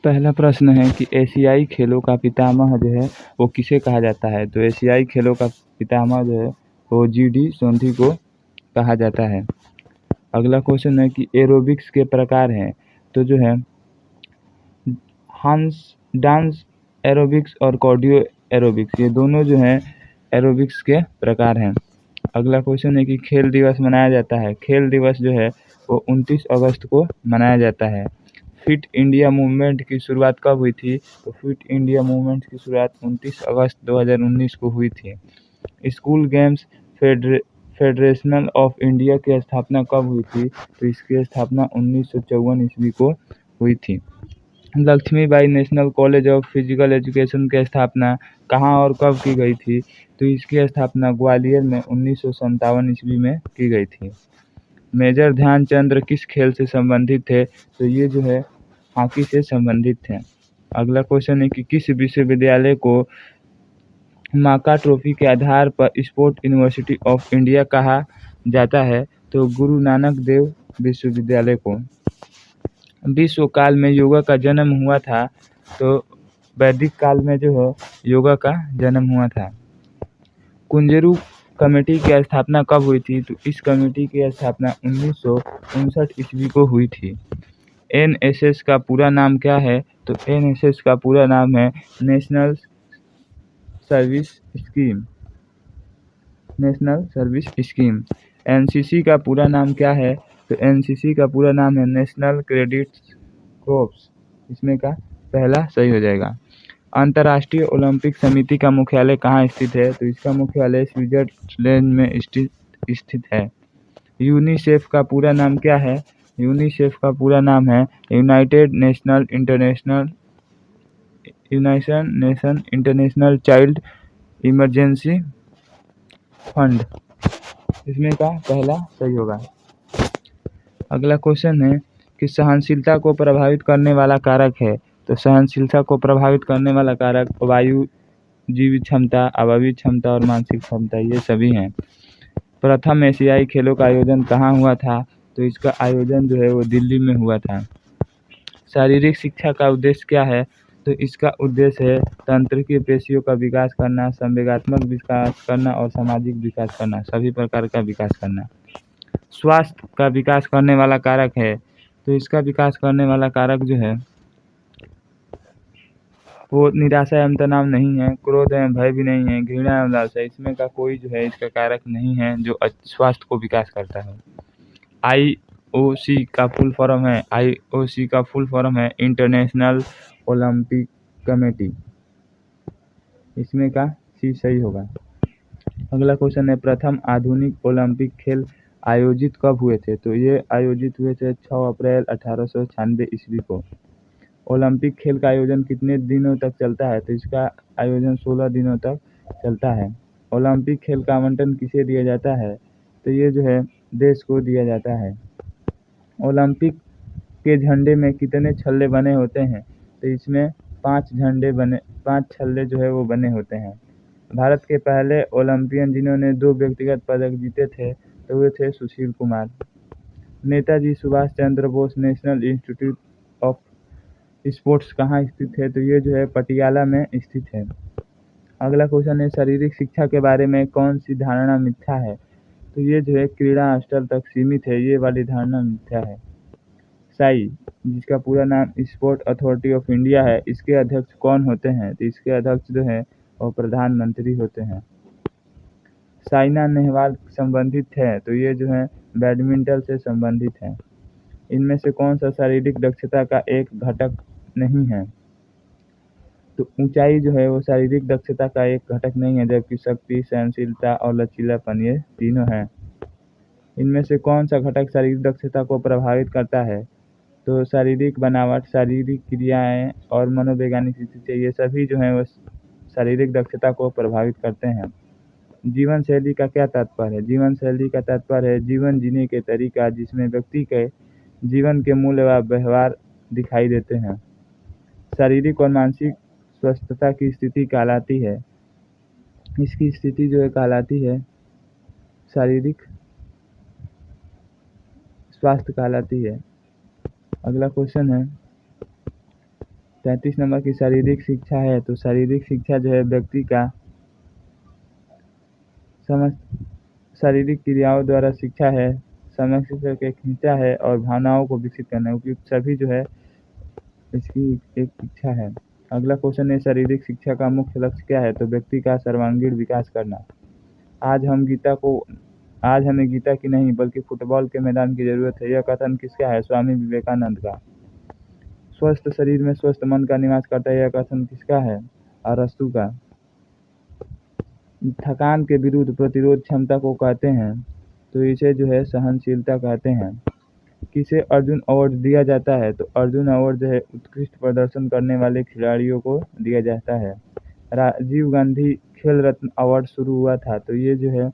पहला प्रश्न है कि एशियाई खेलों का पितामह जो है वो किसे कहा जाता है। तो एशियाई खेलों का पितामह जो है वो जीडी सोंधी को कहा जाता है। अगला क्वेश्चन है कि एरोबिक्स के प्रकार हैं। तो जो है हंस डांस एरोबिक्स और कार्डियो एरोबिक्स, ये दोनों जो हैं एरोबिक्स के प्रकार हैं। अगला क्वेश्चन है कि खेल दिवस मनाया जाता है। खेल दिवस जो है वो 29 अगस्त को मनाया जाता है। फिट इंडिया मूवमेंट की शुरुआत कब हुई थी। तो फिट इंडिया मूवमेंट की शुरुआत 29 अगस्त 2019 को हुई थी। School games federation of India की स्थापना कब हुई थी। तो इसकी स्थापना 1954 ईस्वी को हुई थी। Lakshmibai National College of Physical Education की स्थापना कहाँ और कब की गई थी। तो इसकी स्थापना ग्वालियर में 1957 ईस्वी में की गई थी। मेजर ध्यानचंद किस खेल से संबंधित थे। तो ये जो है हॉकी से संबंधित थे। अगला क्वेश्चन है कि किस विश्वविद्यालय को माका ट्रॉफी के आधार पर स्पोर्ट यूनिवर्सिटी ऑफ इंडिया कहा जाता है। तो गुरु नानक देव विश्वविद्यालय को। विश्व काल में योगा का जन्म हुआ था। तो वैदिक काल में जो है योगा का जन्म हुआ था। कुंजरू कमेटी की स्थापना कब हुई थी। तो इस कमेटी की स्थापना 1959 ईस्वी को हुई थी। एनएसएस का पूरा नाम क्या है। तो एनएसएस का पूरा नाम है नेशनल सर्विस स्कीम। एनसीसी का पूरा नाम क्या है। तो एनसीसी का पूरा नाम है नेशनल क्रेडिट कोर्प्स। इसमें का पहला सही हो जाएगा। अंतर्राष्ट्रीय ओलंपिक समिति का मुख्यालय कहाँ स्थित है। तो इसका मुख्यालय स्विट्जरलैंड में स्थित है। यूनिसेफ का पूरा नाम क्या है। यूनिसेफ का पूरा नाम है United nation international child emergency fund. इसमें का पहला सही होगा। अगला क्वेश्चन है कि सहनशीलता को प्रभावित करने वाला कारक है। तो सहनशीलता को प्रभावित करने वाला कारक वायु, जीवित क्षमता, आवावीय क्षमता और मानसिक क्षमता, ये सभी हैं। प्रथम एशियाई खेलों का आयोजन कहाँ हुआ था। तो इसका आयोजन जो है वो दिल्ली में हुआ था। शारीरिक शिक्षा का उद्देश्य क्या है। तो इसका उद्देश्य है तंत्रिकीय पेशियों का विकास करना, संवेगात्मक विकास करना और सामाजिक विकास करना, सभी प्रकार का विकास करना। स्वास्थ्य का विकास करने वाला कारक है। तो इसका विकास करने वाला कारक जो है वो निराशा एवं तनाव नहीं है, क्रोध एवं भय भी नहीं है, घृणा एवं लालसा, इसमें का कोई जो है इसका कारक नहीं है जो स्वास्थ्य को विकास करता है। आईओसी का फुल फॉर्म है इंटरनेशनल ओलंपिक कमेटी। इसमें का सी सही होगा। अगला क्वेश्चन है प्रथम आधुनिक ओलंपिक खेल आयोजित कब हुए थे। तो ये आयोजित हुए थे 6 अप्रैल 1896 ईस्वी को। ओलंपिक खेल का आयोजन कितने दिनों तक चलता है। तो इसका आयोजन 16 दिनों तक चलता है। ओलंपिक खेल का आवंटन किसे दिया जाता है। तो ये जो है देश को दिया जाता है। ओलंपिक के झंडे में कितने छल्ले बने होते हैं। तो इसमें 5 छल्ले जो है वो बने होते हैं। भारत के पहले ओलंपियन जिन्होंने 2 व्यक्तिगत पदक जीते थे तो वे थे Sushil Kumar. Netaji Subhash Chandra Bose national institute of sports कहाँ स्थित है। तो ये जो है पटियाला में स्थित है। अगला क्वेश्चन है शारीरिक शिक्षा के बारे में कौन सी धारणा मिथ्या है। तो ये जो है क्रीड़ा स्तर तक सीमित है, ये वाली धारणा मिथ्या है। साई, जिसका पूरा नाम स्पोर्ट अथॉरिटी ऑफ इंडिया है, इसके अध्यक्ष कौन होते हैं। तो इसके अध्यक्ष जो है वो प्रधानमंत्री होते हैं। साइना नेहवाल संबंधित है। तो ये जो है बैडमिंटन से संबंधित है। इनमें से कौन सा शारीरिक दक्षता का एक घटक नहीं है। तो ऊंचाई जो है वो शारीरिक दक्षता का एक घटक नहीं है, जबकि शक्ति, सहनशीलता और लचीलापन ये तीनों हैं। इनमें से कौन सा घटक शारीरिक दक्षता को प्रभावित करता है। तो शारीरिक बनावट, शारीरिक क्रियाएं और मनोवैज्ञानिक स्थिति, ये सभी जो हैं वो शारीरिक दक्षता को प्रभावित करते हैं। जीवन शैली का क्या तात्पर्य है। जीवन शैली का तात्पर्य है जीवन जीने के तरीका जिसमें व्यक्ति के जीवन के मूल्य व व्यवहार दिखाई देते हैं। शारीरिक और मानसिक स्वस्थता की स्थिति कहलाती है, इसकी स्थिति जो है कहलाती है शारीरिक स्वास्थ्य कहलाती है। अगला क्वेश्चन है 35 नंबर की शारीरिक शिक्षा है। तो शारीरिक शिक्षा जो है व्यक्ति का समस्त शारीरिक क्रियाओं द्वारा शिक्षा है, समय से के खींचा है और भावनाओं को विकसित करना है। उपयुक्त सभी जो है इसकी एक शिक्षा है। अगला क्वेश्चन है, शारीरिक शिक्षा का मुख्य लक्ष्य क्या है? तो व्यक्ति का सर्वांगीण विकास करना। आज हमें गीता की नहीं बल्कि फुटबॉल के मैदान की जरूरत है, यह कथन किसका है? स्वामी विवेकानंद का। स्वस्थ शरीर में स्वस्थ मन का निवास करता है, यह कथन किसका है? अरस्तु का। थकान के विरुद्ध प्रतिरोध क्षमता को कहते हैं, तो इसे जो है सहनशीलता कहते हैं। किसे अर्जुन अवार्ड दिया जाता है? तो अर्जुन अवार्ड जो है उत्कृष्ट प्रदर्शन करने वाले खिलाड़ियों को दिया जाता है। राजीव गांधी खेल रत्न अवार्ड शुरू हुआ था, तो ये जो है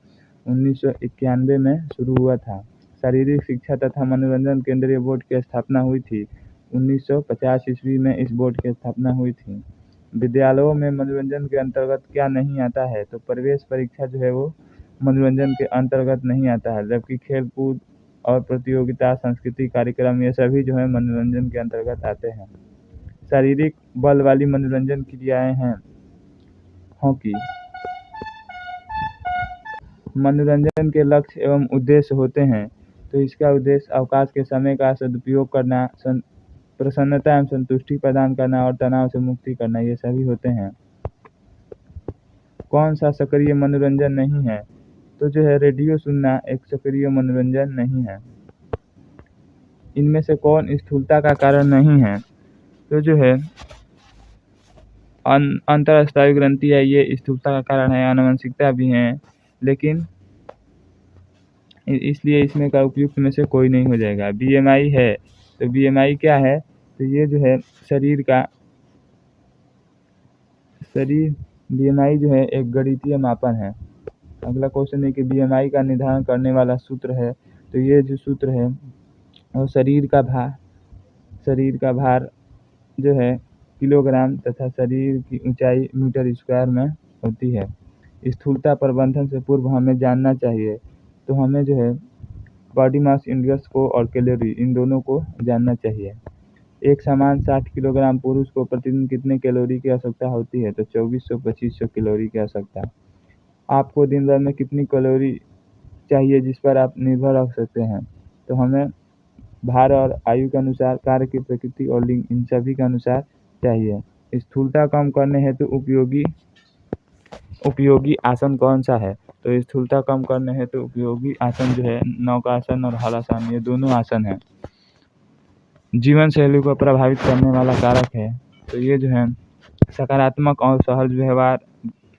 1991 में शुरू हुआ था। शारीरिक शिक्षा तथा मनोरंजन केंद्रीय बोर्ड की स्थापना हुई थी 1950 ईस्वी में। इस बोर्ड की स्थापना हुई थी। विद्यालयों में मनोरंजन के अंतर्गत क्या नहीं आता है? तो प्रवेश परीक्षा जो है वो मनोरंजन के अंतर्गत नहीं आता है, जबकि खेल कूद और प्रतियोगिता, सांस्कृतिक कार्यक्रम, ये सभी जो है मनोरंजन के अंतर्गत आते हैं। शारीरिक बल वाली मनोरंजन क्रियाएं हैं हॉकी। मनोरंजन के लक्ष्य एवं उद्देश्य होते हैं, तो इसका उद्देश्य अवकाश के समय का सदुपयोग करना, प्रसन्नता एवं संतुष्टि प्रदान करना और तनाव से मुक्ति करना, ये सभी होते हैं। कौन सा सक्रिय मनोरंजन नहीं है? तो जो है रेडियो सुनना एक सक्रिय मनोरंजन नहीं है। इनमें से कौन स्थूलता का कारण नहीं है? तो जो है अंतरस्त्रावी ग्रंथि है, ये स्थूलता का कारण है। आनुवंशिकता भी है, लेकिन इसलिए इसमें का उपयुक्त में से कोई नहीं हो जाएगा। बीएमआई है, तो बीएमआई क्या है? तो ये जो है बीएमआई जो है एक गणितीय मापन है। अगला क्वेश्चन है कि बीएमआई का निर्धारण करने वाला सूत्र है, तो ये जो सूत्र है वो शरीर का भार जो है किलोग्राम तथा शरीर की ऊंचाई मीटर स्क्वायर में होती है। स्थूलता प्रबंधन से पूर्व हमें जानना चाहिए, तो हमें जो है बॉडी मास इंडेक्स को और कैलोरी, इन दोनों को जानना चाहिए। एक समान 60 किलोग्राम पुरुष को प्रतिदिन कितने कैलोरी की आवश्यकता होती है? तो 2400-2500 कैलोरी की आवश्यकता। आपको दिन भर में कितनी कैलोरी चाहिए जिस पर आप निर्भर रख सकते हैं? तो हमें भार और आयु के अनुसार, कार्य की प्रकृति और लिंग, इन सभी के अनुसार चाहिए। स्थूलता कम करने हेतु उपयोगी आसन कौन सा है? तो स्थूलता कम करने हेतु उपयोगी आसन जो है नौकासन और हलासन, ये दोनों आसन हैं। जीवन शैली को प्रभावित करने वाला कारक है, तो ये जो है सकारात्मक और सहज व्यवहार,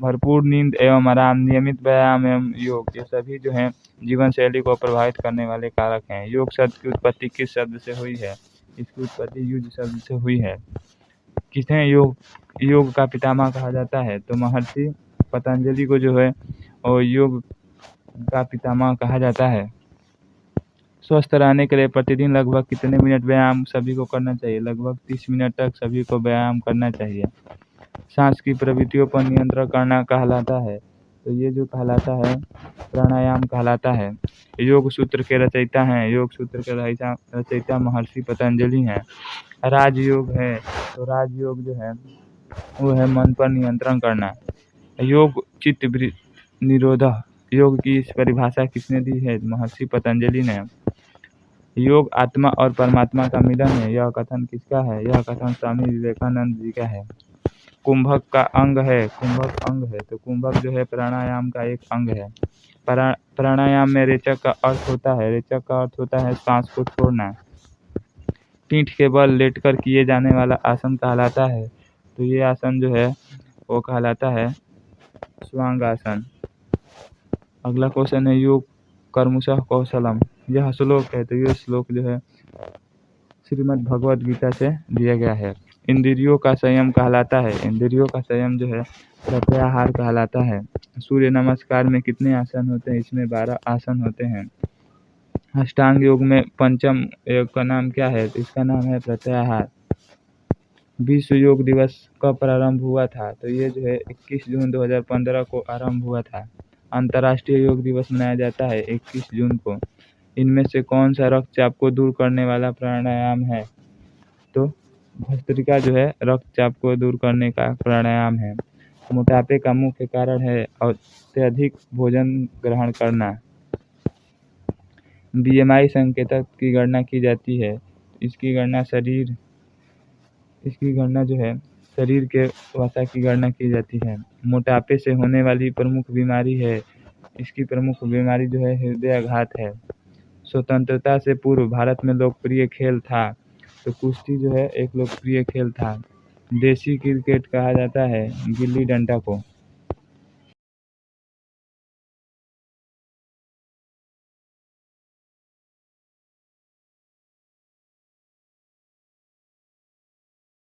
भरपूर नींद एवं आराम, नियमित व्यायाम एवं योग, ये सभी जो हैं जीवन शैली को प्रभावित करने वाले कारक हैं। योग शब्द की उत्पत्ति किस शब्द से हुई है? इसकी उत्पत्ति युज शब्द से हुई है। किसे योग का पितामह कहा जाता है? तो महर्षि पतंजलि को जो है और योग का पितामह कहा जाता है। स्वस्थ रहने के लिए प्रतिदिन लगभग कितने मिनट व्यायाम सभी को करना चाहिए? लगभग 30 मिनट तक सभी को व्यायाम करना चाहिए। सांस की प्रवृत्तियों पर नियंत्रण करना कहलाता है, तो ये जो कहलाता है प्राणायाम कहलाता है। योग सूत्र के रचयिता हैं, योग सूत्र के रचयिता महर्षि पतंजलि हैं। राजयोग है, तो राजयोग जो है वो है मन पर नियंत्रण करना। योग चित्त निरोधः, योग की इस परिभाषा किसने दी है? महर्षि पतंजलि ने। योग आत्मा और परमात्मा का मिलन है, यह कथन किसका है? यह कथन स्वामी विवेकानंद जी का है। कुंभक का अंग है, कुंभक अंग है, तो कुंभक जो है प्राणायाम का एक अंग है। प्राणायाम में रेचक का अर्थ होता है, रेचक का अर्थ होता है सांस को छोड़ना। पीठ के बल लेटकर किए जाने वाला आसन कहलाता है, तो ये आसन जो है वो कहलाता है स्वांग आसन। अगला क्वेश्चन है योग कर्मशः कौशलम, यह श्लोक है, तो ये श्लोक जो है श्रीमद् भगवद गीता से दिया गया है। इंद्रियों का संयम कहलाता है, इंद्रियों का संयम जो है प्रत्याहार कहलाता है। सूर्य नमस्कार में कितने आसन होते हैं? इसमें 12 आसन होते हैं। अष्टांग योग में पंचम योग का नाम क्या है? तो इसका नाम है प्रत्याहार। विश्व योग दिवस कब प्रारंभ हुआ था? तो ये जो है 21 जून 2015 को आरंभ हुआ था। अंतर्राष्ट्रीय योग दिवस मनाया जाता है 21 जून को। इनमें से कौन सा रक्तचाप को दूर करने वाला प्राणायाम है? तो भस्त्रिका जो है रक्तचाप को दूर करने का प्राणायाम है। मोटापे का मुख्य कारण है अत्यधिक भोजन ग्रहण करना। बीएमआई संकेतक की गणना की जाती है। इसकी गणना जो है शरीर के वसा की गणना की जाती है। मोटापे से होने वाली प्रमुख बीमारी है। इसकी प्रमुख बीमारी जो है हृदयाघात है। स्वतंत्रता से पूर्व भारत में लोकप्रिय खेल था, तो कुश्ती जो है एक लोकप्रिय खेल था। देसी क्रिकेट कहा जाता है गिल्ली डंडा को।